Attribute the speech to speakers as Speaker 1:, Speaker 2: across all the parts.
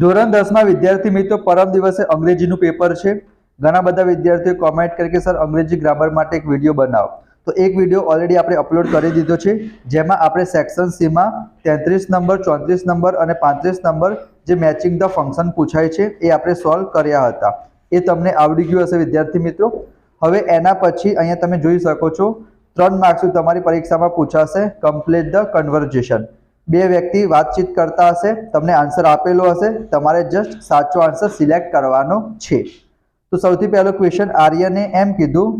Speaker 1: ધોરણ 10 વિદ્યાર્થી મિત્રો પરમ દિવસે અંગ્રેજીનું પેપર છે. ઘણા બધા વિદ્યાર્થીઓ કોમેન્ટ કરી કે સર અંગ્રેજી ગ્રામર માટે એક વિડીયો બનાવો. તો એક વિડીયો ઓલરેડી આપણે અપલોડ કરી દીધો છે, જેમાં આપણે સેક્શન સી માં 33 નંબર, 34 નંબર અને 35 નંબર જે મેચિંગ ધ ફંક્શન પૂછાય છે એ આપણે સોલ્વ કર્યા હતા. એ તમને આવડી ગયું હશે વિદ્યાર્થી મિત્રો. હવે એના પછી અહીંયા તમે જોઈ શકો છો 3 માર્ક્સ તમારી પરીક્ષામાં પૂછાશે. Complete the conversation. બે વ્યક્તિ વાતચીત કરતા હશે, તમને આન્સર આપેલો હશે, તમારે જસ્ટ સાચો આન્સર સિલેક્ટ કરવાનો છે. તો સૌથી પહેલો ક્વેશ્ચન આર્યને એમ કીધું,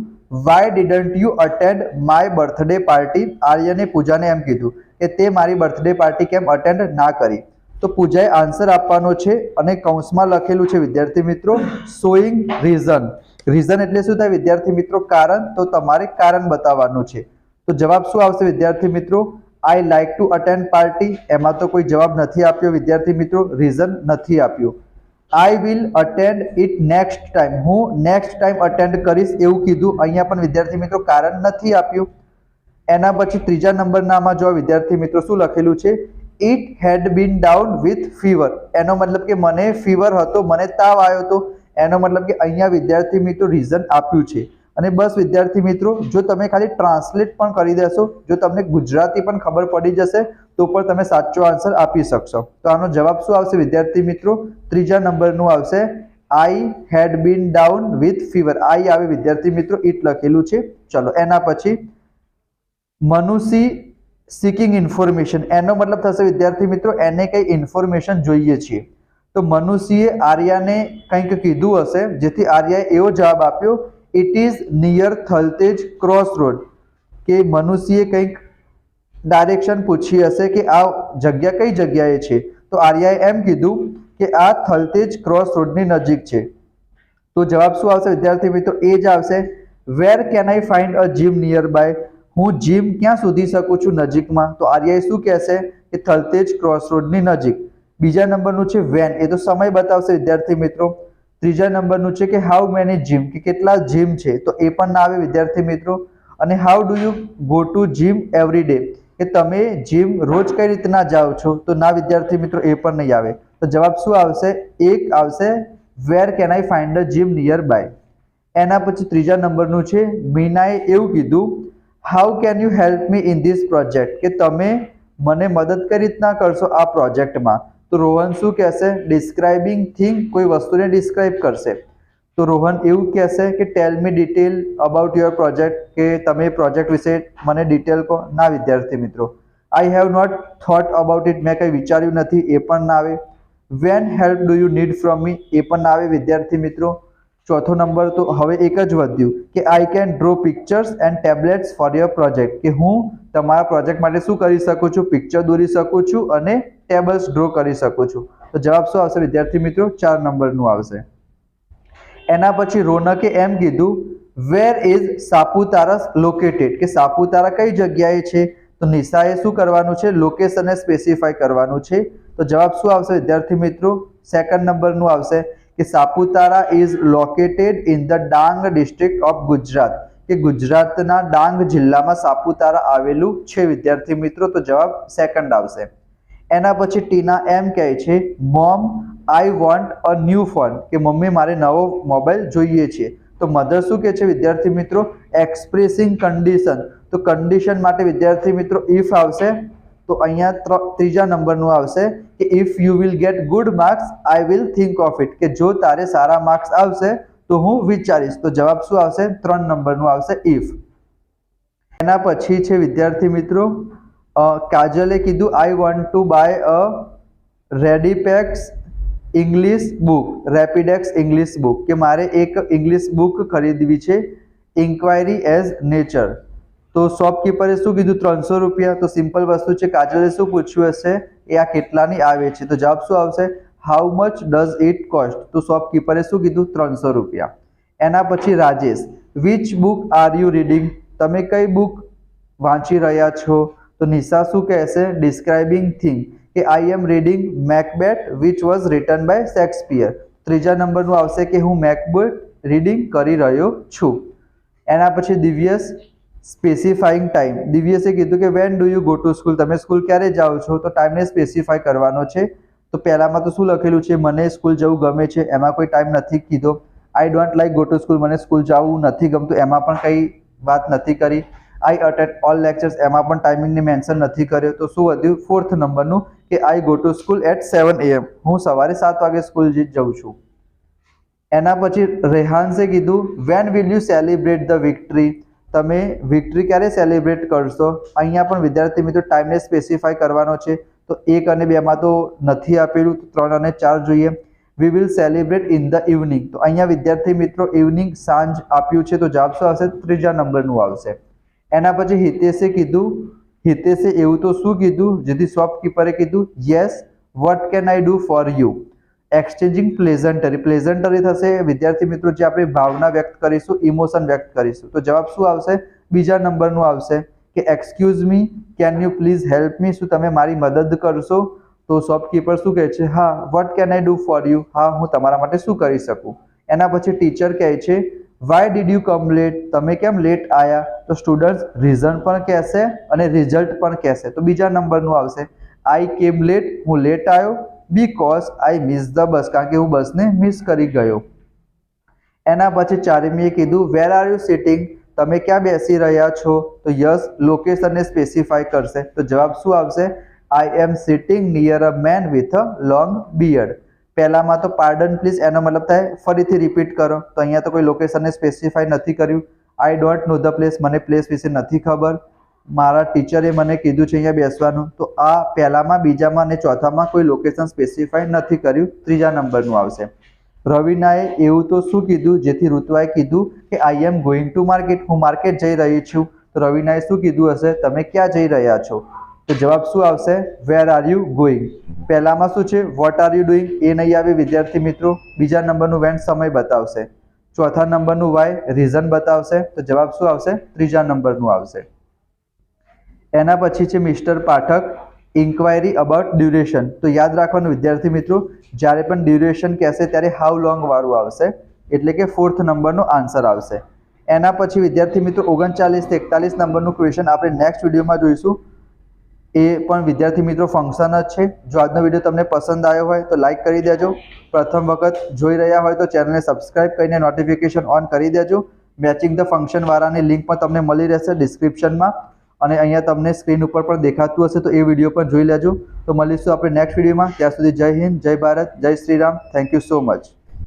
Speaker 1: why didn't you attend my birthday party. આર્યને પૂજાને એમ કીધું કે તે મારી બર્થડે પાર્ટી કેમ અટેન્ડ ના કરી. તો પૂજાએ આન્સર આપવાનો છે અને કૌંસમાં લખેલું છે વિદ્યાર્થી મિત્રો શોઈંગ રીઝન. રીઝન એટલે શું થાય વિદ્યાર્થી મિત્રો? કારણ. તો તમારે કારણ બતાવવાનું છે. તો જવાબ શું આવશે વિદ્યાર્થી મિત્રો? I like to attend party. એમાં તો કોઈ જવાબ નથી આપ્યો વિદ્યાર્થી મિત્રો, રીઝન નથી આપ્યું. I will attend it next time. હું નેક્સ્ટ ટાઈમ અટેન્ડ કરીશ એવું કીધું. અહીંયા પણ વિદ્યાર્થી મિત્રો કારણ નથી આપ્યું. એના પછી ત્રીજા નંબરનામાં જો વિદ્યાર્થી મિત્રો શું લખેલું છે? It had been down with fever. એનો મતલબ કે મને ફીવર હતો, મને તાવ આવ્યો હતો. એનો મતલબ કે અહીંયા વિદ્યાર્થી મિત્રો રીઝન આપ્યું છે. અને બસ વિદ્યાર્થી મિત્રો, જો તમે ખાલી ટ્રાન્સલેટ પણ કરી દેશો, જો તમને ગુજરાતી પણ ખબર પડી જશે તો પણ તમે સાચો આન્સર આપી શકશો. તો આનો જવાબ શું આવશે વિદ્યાર્થી મિત્રો? ત્રીજા નંબરનું આવશે આઈ હેડ બીન ડાઉન વિથ ફીવર. આઈ આવે વિદ્યાર્થી મિત્રો, ઇટ લખેલું છે. ચલો એના પછી મનુષી સિકિંગ ઇન્ફોર્મેશન. એનો મતલબ થશે વિદ્યાર્થી મિત્રો એને કઈ ઇન્ફોર્મેશન જોઈએ છે. તો મનુષીએ આર્યાને કંઈક કીધું હશે, જેથી આર્યાએ એવો જવાબ આપ્યો it is near Thaltej cross road. કે મનુષ્યએ કંઈક ડાયરેક્શન પૂછી હશે કે આ જગ્યા કઈ જગ્યાએ છે. તો આર્યાએ એમ કીધું કે આ થલતેજ ક્રોસ રોડની નજીક છે. તો જવાબ શું આવશે વિદ્યાર્થી મિત્રો? એ જ આવશે where can I find a gym nearby. હું જીમ ક્યાં શોધી શકું છું નજીકમાં? તો આર્યાએ શું કહેશે કે થલતેજ ક્રોસ રોડની નજીક. બીજા નંબરનું છે વેન. એ તો સમય બતાવશે વિદ્યાર્થી મિત્રો. ત્રીજા નંબરનું છે કે હાઉ મેની જીમ, કે કેટલા જીમ છે. તો એ પણ ના આવે વિદ્યાર્થી મિત્રો. અને how do you go to gym every day, કે તમે જીમ રોજ કઈ રીતના જાઓ છો? તો ના વિદ્યાર્થી મિત્રો, એ પણ નહીં આવે. તો જવાબ શું આવશે? એક આવશે where can I find a gym nearby. એના પછી ત્રીજા નંબરનું છે મીનાએ એવું કીધું how can you help me in this project, કે તમે મને મદદ કઈ રીતના કરશો આ પ્રોજેક્ટમાં. તો રોહન શું કહેશે? Describing thing. કોઈ વસ્તુને ડિસ્ક્રાઇબ કરશે. તો રોહન એવું કહેશે કે ટેલ મી ડિટેલ અબાઉટ યોર પ્રોજેક્ટ, કે તમે પ્રોજેક્ટ વિશે મને ડિટેલ કહો. ના વિદ્યાર્થી મિત્રો. I have not thought about it. મેં કંઈ વિચાર્યું નથી. એ પણ ના આવે. When help do you need from me. એ પણ ના આવે વિદ્યાર્થી મિત્રો. ચોથો નંબર તો હવે એક જ વધ્યું કે I can draw pictures and tablets for your project, કે હું તમારા પ્રોજેક્ટ માટે શું કરી શકું છું? પિક્ચર દોરી શકું છું અને ટેબલ્સ ડ્રો કરી શકું છું. તો જવાબ શું આવશે વિદ્યાર્થી મિત્રો? 4 નંબરનું આવશે. એના પછી રોનકે એમ કીધું વેર ઇઝ સાપુતારા લોકેટેડ, કે સાપુતારા કઈ જગ્યાએ છે? તો નિશાએ શું કરવાનું છે? લોકેશનને સ્પેસિફાય કરવાનું છે. તો જવાબ શું આવશે વિદ્યાર્થી મિત્રો? સેકન્ડ નંબરનું આવશે કે Saputara is located in the Dang district of Gujarat, કે ગુજરાતના ડાંગ જિલ્લામાં સાપુતારા આવેલું છે વિદ્યાર્થી મિત્રો. તો જવાબ સેકન્ડ આવશે. એના પછી ટીના એમ કહે છે mom I want a new phone, કે મમ્મી મારે નવો મોબાઈલ જોઈએ છે. તો મધર શું કહે છે વિદ્યાર્થી મિત્રો? Expressing condition. તો કન્ડિશન માટે વિદ્યાર્થી મિત્રો ઇફ આવશે. તો અહીંયા ત્રીજા નંબરનું આવશે કે if you will get good marks I will think of it, કે જો તારે સારા માર્ક્સ આવશે તો હું વિચારીશ. તો જવાબ શું આવશે? 3 નંબરનું આવશે ઇફ. એના પછી છે વિદ્યાર્થી મિત્રો કાજલે કીધું I want to buy a Rapidex English book, Rapidex English book, કે મારે એક ઇંગ્લિશ બુક ખરીદવી છે. Enquiry as nature. તો શોપકીપરે શું કીધું? 300 રૂપિયા. તો સિમ્પલ વસ્તુ છે, કાજલે શું પૂછ્યું હશે? એ આ કેટલાની આવે છે? તો જવાબ શું આવશે? How much does it cost. તો શોપકીપરે શું કીધું? 300 રૂપિયા. એના પછી Rajesh which book are you reading, તમે કઈ બુક વાંચી રહ્યા છો? તો નિશા શું કહેશે? ડિસ્ક્રાઇબિંગ થિંગ, કે I am reading Macbeth which was written by Shakespeare. ત્રીજા નંબરનું આવશે કે હું મેકબેથ રીડિંગ કરી રહ્યો છું. એના પછી દિવ્યેશ સ્પેસિફાઈંગ ટાઈમ. દિવ્યેશે કીધું કે when do you go to school, તમે સ્કૂલ ક્યારે જાઓ છો? તો ટાઈમને સ્પેસિફાઈ કરવાનો છે. તો પહેલામાં તો શું લખેલું છે, મને સ્કૂલ જવું ગમે છે, એમાં કોઈ ટાઈમ નથી કીધો. I don't like go to school, મને સ્કૂલ જવું નથી ગમતું, એમાં પણ કંઈ વાત નથી કરી. આઈ અટેન્ડ ઓલ લેક્ચર્સ, એમાં પણ ટાઈમિંગને મેન્શન નથી કર્યો. તો શું વધ્યું? 4th નંબરનું કે I go to school at 7 AM, હું સવારે 7 વાગે સ્કૂલ જઉં છું. એના પછી રેહાન્સે કીધું when will you celebrate the victory, તમે વિક્ટરી ક્યારે સેલિબ્રેટ કરશો? અહીંયા પણ વિદ્યાર્થી મિત્રો ટાઈમને સ્પેસિફાય કરવાનો છે. તો 1 અને 2માં તો નથી આપેલું, તો 3 અને 4 જોઈએ. We will celebrate in the evening, તો અહીંયા વિદ્યાર્થી મિત્રો ઇવનિંગ સાંજ આપ્યું છે, તો જવાબ શું આવશે? 3જા નંબરનું આવશે. એના પછી હિતેશે કીધું, હિતેશે એવું તો શું કીધું જેથી શોપકીપરે કીધું yes what can I do for you, exchanging pleasantry, pleasantry થશે વિદ્યાર્થી મિત્રો જે આપણે ભાવના વ્યક્ત કરીશું, ઇમોશન વ્યક્ત કરીશું. તો જવાબ શું આવશે? 2જા નંબરનું આવશે કે excuse me, can you please help me, શું તમે મારી મદદ કરશો? તો શોપકીપર શું કહે છે? હા. Vote can I do for you, હા હું તમારા માટે શું કરી શકું? એના પછી ટીચર કહે છે why did you come late, તમે કેમ લેટ આવ્યા? તો સ્ટુડન્ટ્સ રીઝન પણ કહેશે અને રિઝલ્ટ પણ કહેશે. તો 2જા નંબરનું આવશે આઈ કેમ લેટ, હું લેટ આવ્યો, because I miss the bus, કારણ કે હું બસને મિસ કરી ગયો. એના પછી 4મીએ કીધું વેર આર યુ સિટિંગ, તમે ક્યાં બેસી રહ્યા છો? તો યસ લોકેશનને સ્પેસિફાય કરશે. તો જવાબ શું આવશે? I am sitting near a man with a long beard. પહેલામાં તો પાર્ડન પ્લીઝ એનો મતલબ થાય ફરીથી રિપીટ કરો, તો અહીંયા તો કોઈ લોકેશનને સ્પેસિફાય નથી કર્યું. I don't know the place, મને પ્લેસ વિશે નથી ખબર, મારા ટીચરે મને કીધું છે અહીંયા બેસવાનું. તો આ પહેલામાં, બીજામાં અને ચોથામાં કોઈ લોકેશન સ્પેસિફાય નથી કર્યું. 3જા નંબરનું આવશે. રવિનાએ એવું તો શું કીધું જેથી ઋતુઆએ કીધું કે I am going to market, હું માર્કેટ જઈ રહી છું. તો રવિનાએ શું કીધું હશે? તમે ક્યાં જઈ રહ્યા છો? તો જવાબ શું આવશે? Where are you going. પહેલામાં શું છે? વોટ આર યુ ડુઈંગ, એ નહીં આવે વિદ્યાર્થી મિત્રો. 2જા નંબરનું વેન સમય બતાવશે. ચોથા નંબરનું વાય રીઝન બતાવશે. તો જવાબ શું આવશે? 3જા નંબરનું આવશે. એના પછી છે mister Pathak inquiry about duration. તો યાદ રાખવાનું વિદ્યાર્થી મિત્રો, જ્યારે પણ ડ્યુરેશન કહેશે ત્યારે હાઉ લોંગ વાળું આવશે, એટલે કે 4th નંબરનો આન્સર આવશે. એના પછી વિદ્યાર્થી મિત્રો 39 થી 41 નંબરનું ક્વેશ્ચન આપણે નેક્સ્ટ વિડીયોમાં જોઈશું. એ પણ વિદ્યાર્થી મિત્રો ફંક્શન જ છે. જો આજનો વિડીયો તમને પસંદ આવ્યો હોય તો લાઇક કરી દેજો. પ્રથમ વખત જોઈ રહ્યા હોય તો ચેનલને સબસ્ક્રાઇબ કરીને નોટિફિકેશન ઓન કરી દેજો. મેચિંગ ધ ફંક્શન વાળાની લિંક પણ તમને મળી રહેશે ડિસ્ક્રિપ્શનમાં, અને અહીંયા તમને સ્ક્રીન ઉપર પણ દેખાતું હશે, તો એ વિડીયો પણ જોઈ લેજો. તો મળીશું આપણે નેક્સ્ટ વિડીયોમાં. ત્યાં સુધી જય હિન્દ, જય ભારત, જય Shri Ram. Thank you so much.